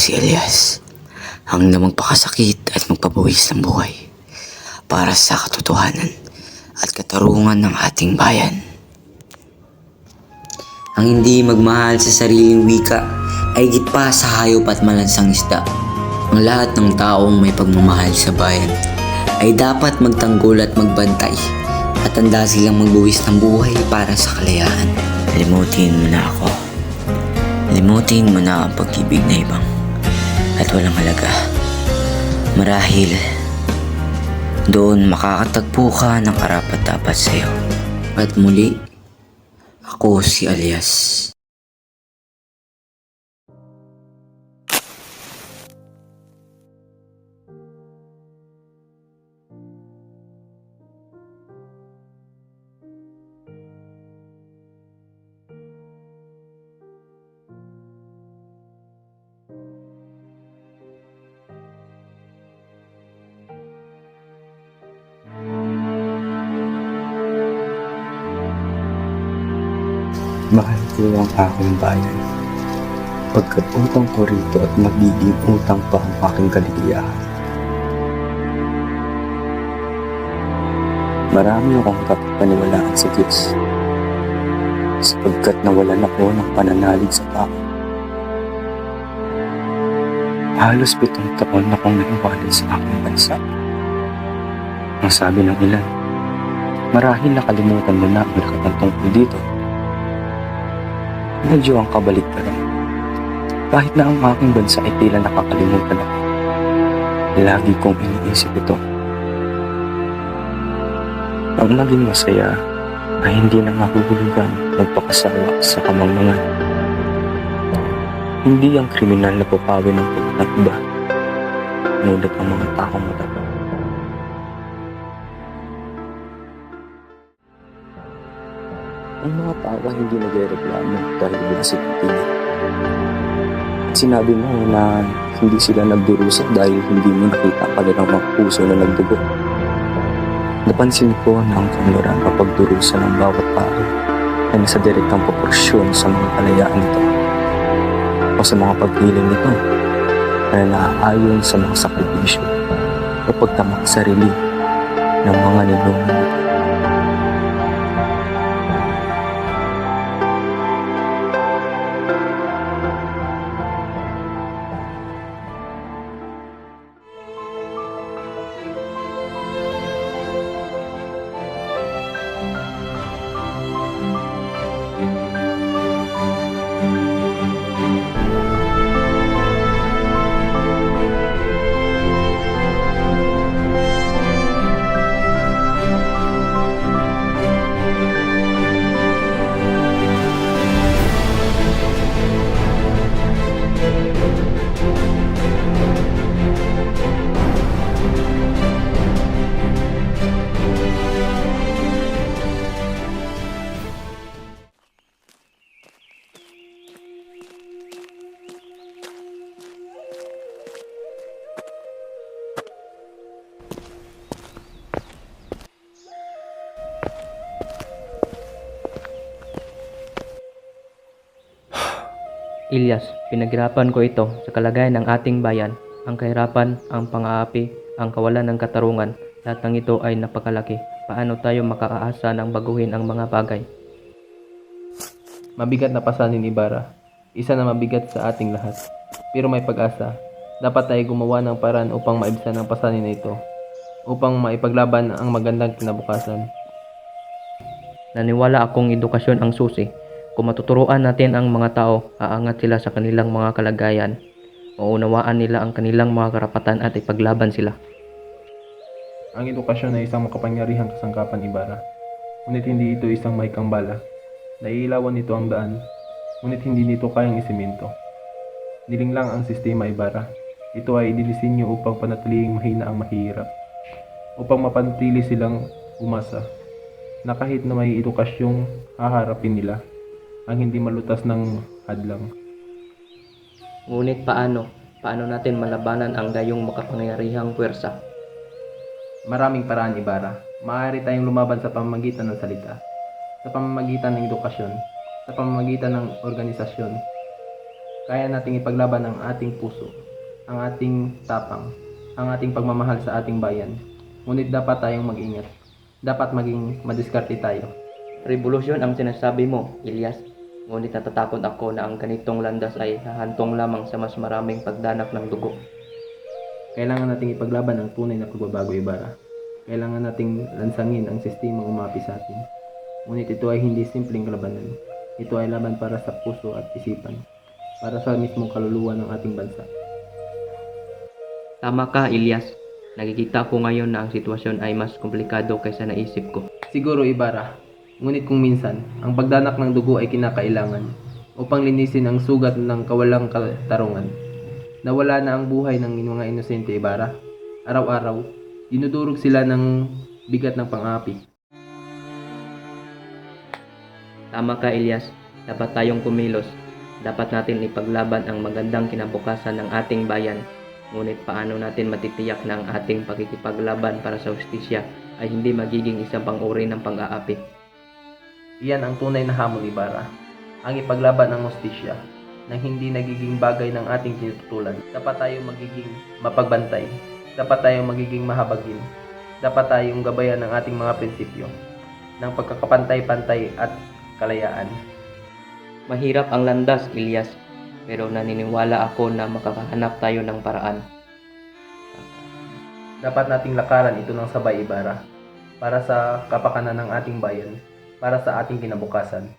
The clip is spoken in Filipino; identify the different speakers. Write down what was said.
Speaker 1: si Elias, hanggang magpakasakit at magpabuwis ng buhay para sa katotohanan at katarungan ng ating bayan. Ang hindi magmahal sa sariling wika ay higit pa sa hayop at malansang isda. Ang lahat ng taong may pagmamahal sa bayan ay dapat magtanggol at magbantay at handa silang magbuwis ng buhay para sa kalayaan. Limutin mo na ako. Limutin mo na ang pag-ibig na ibang at walang halaga. Marahil doon makakatagpo ka ng karapat-dapat sa'yo. At muli, ako si Elias.
Speaker 2: Mahal ko ang aking bayan, pagkat utang ko rito at magiging utang pa ang aking kaligayahan. Marami akong kapaniwalaan sa Diyos, sapagkat nawalan ako ng pananalig sa tao. Halos 7 taon akong naiwanan sa aking bansa. Ang sabi ng ilan, marahil nakalimutan mo na ang lahat ng tungkol dito. Medyo ang kabaliktaran. Kahit na ang aking bansa ay tila nakakalimutan ako, lagi kong iniisip ito. Ang maging masaya ay hindi na mahuhulugan magpakasawa sa kamangmangan. Hindi ang kriminal na pupawi ng pagkat iba, ngunit ang mga taong matapang. Ang mga tao ay hindi nagrereklamo dahil binasik ang tingin. At sinabi mo na hindi sila nagdurusa dahil hindi mo nakita ang kanilang mga puso na nagdugo. Napansin ko na ang kanluran at pagdurusa ng bawat tao ay nasa direktang proporsyon sa mga kalayaan nito o sa mga paghiling nito na naaayon sa mga sakripisyo o pagtamak sarili ng mga ninuno nito.
Speaker 3: Elias, pinaghirapan ko ito sa kalagayan ng ating bayan. Ang kahirapan, ang pang-aapi, ang kawalan ng katarungan, lahat ng ito ay napakalaki. Paano tayo makakaasa ng baguhin ang mga bagay? Mabigat na pasanin, Ibarra. Isa na mabigat sa ating lahat. Pero may pag-asa. Dapat tayo gumawa ng paraan upang maibsan ang pasanin na ito, upang maipaglaban ang magandang kinabukasan. Naniwala akong edukasyon ang susi. Kung matuturuan natin ang mga tao, aangat sila sa kanilang mga kalagayan. Maunawaan nila ang kanilang mga karapatan at ipaglaban sila.
Speaker 4: Ang edukasyon ay isang makapangyarihang kasangkapan, Ibarra. Ngunit hindi ito isang may kambala. Naiilawan nito ang daan, ngunit hindi nito kayang isiminto. Nilinglang ang sistema, Ibarra. Ito ay idinisenyo upang panatiling mahina ang mahihirap, upang mapanatili silang umasa, na kahit na may edukasyong haharapin nila, ang hindi malutas ng hadlang.
Speaker 3: Ngunit paano? Paano natin malabanan ang gayong makapangyarihang puwersa?
Speaker 4: Maraming paraan, Ibarra. Maaari tayong lumaban sa pamamagitan ng salita, sa pamamagitan ng edukasyon, sa pamamagitan ng organisasyon, Kaya nating ipaglaban ang ating puso, ang ating tapang, ang ating pagmamahal sa ating bayan. Ngunit dapat tayong mag-ingat. Dapat maging madiskarte tayo.
Speaker 3: Revolusyon ang sinasabi mo, Ilyas. Ngunit natatakot ako na ang ganitong landas ay hahantong lamang sa mas maraming pagdanak ng dugo.
Speaker 4: Kailangan nating ipaglaban ang tunay na pagbabago, Ibarra. Kailangan nating lansangin ang sistemang umapi sa atin. Ngunit ito ay hindi simpleng labanan. Ito ay laban para sa puso at isipan. Para sa mismong kaluluwa ng ating bansa.
Speaker 3: Tama ka, Ilyas. Nakikita ko ngayon na ang sitwasyon ay mas komplikado kaysa naisip ko.
Speaker 4: Siguro, Ibarra. Ngunit kung minsan, ang pagdanak ng dugo ay kinakailangan upang linisin ang sugat ng kawalang katarungan. Nawala na ang buhay ng mga inosente, Ibarra. Araw-araw, dinudurog sila ng bigat ng pang-api.
Speaker 3: Tama ka, Ilyas. Dapat tayong kumilos. Dapat natin ipaglaban ang magandang kinabukasan ng ating bayan. Ngunit paano natin matitiyak na ang ating pakikipaglaban para sa hustisya ay hindi magiging isang pang-uri ng pang-aapi?
Speaker 4: Iyan ang tunay na hamon, Ibarra. Ang ipaglaban ng hustisya na hindi nagiging bagay ng ating tinututulan. Dapat tayong magiging mapagbantay. Dapat tayong magiging mahabagin. Dapat tayong gabayan ng ating mga prinsipyo ng pagkakapantay-pantay at kalayaan.
Speaker 3: Mahirap ang landas, Ilyas. Pero naniniwala ako na makakahanap tayo ng paraan.
Speaker 4: Dapat nating lakaran ito ng sabay, Ibarra, para sa kapakanan ng ating bayan, para sa ating kinabukasan.